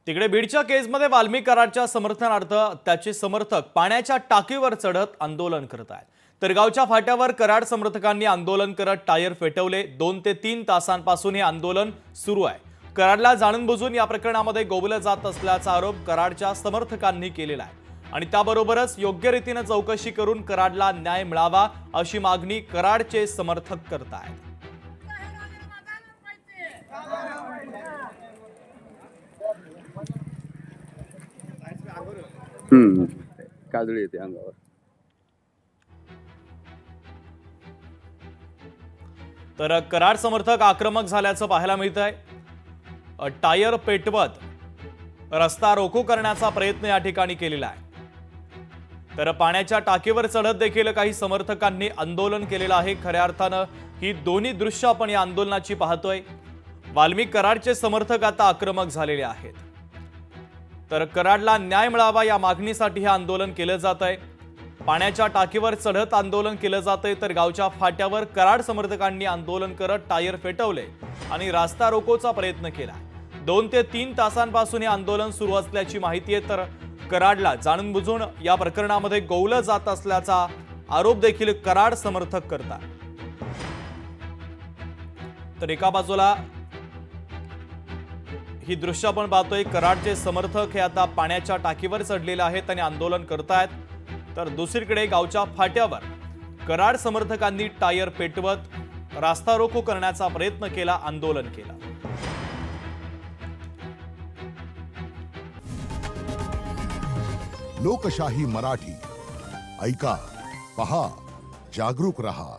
तिकडे बीडच्या केसमध्ये वाल्मिक कराडच्या समर्थनार्थ त्याचे समर्थक पाण्याच्या टाकीवर चढत आंदोलन करत आहेत। तर गावच्या फाट्यावर कराड समर्थकांनी आंदोलन करत टायर पेटवले। 2 ते 3 तासांपासून हे आंदोलन सुरू आहे। कराडला जाणून बुजून या प्रकरणामध्ये गोवलं जात असल्याचा आरोप कराडच्या समर्थकांनी केलेला आहे आणि त्याबरोबरच योग्य रीतीने चौकशी करून कराडला न्याय मिळावा अशी मागणी कराडचे समर्थक करत आहेत। काजळी येते अंगावर। तर कराड समर्थक आक्रमक झाल्याचं पाहायला मिळत आहे। टायर पेटवत रस्ता रोको करण्याचा प्रयत्न या ठिकाणी केलेला आहे। तर पाण्याच्या टाकीवर चढत देखील काही समर्थकांनी आंदोलन केलेलं आहे। खऱ्या अर्थानं ही दोन्ही दृश्य आपण या आंदोलनाची पाहतोय। वाल्मिक कराडचे समर्थक आता आक्रमक झालेले आहेत। तर कराडला न्याय मिळावा या मागणीसाठी हे आंदोलन केलं जात आहे। पाण्याच्या टाकीवर चढत आंदोलन केलं जातंय। तर गावच्या फाट्यावर कराड समर्थकांनी आंदोलन करत टायर पेटवले आणि रास्ता रोकोचा प्रयत्न केला। 2 ते 3 तासांपासून हे आंदोलन सुरू असल्याची माहिती आहे। तर कराडला जाणून बुजून या प्रकरणामध्ये गोवलं जात असल्याचा आरोप देखील कराड समर्थक करतात। तर एका बाजूला ही दृश्य आपण पाहतोय, कराडचे समर्थक हे आता पाण्याच्या टाकीवर चढलेले आहेत आणि आंदोलन करतायत। तर दुसरीकडे गावच्या फाट्यावर कराड समर्थकांनी टायर पेटवत रास्ता रोको करण्याचा प्रयत्न केला, आंदोलन केलं। लोकशाही मराठी ऐका, पहा, जागरूक रहा।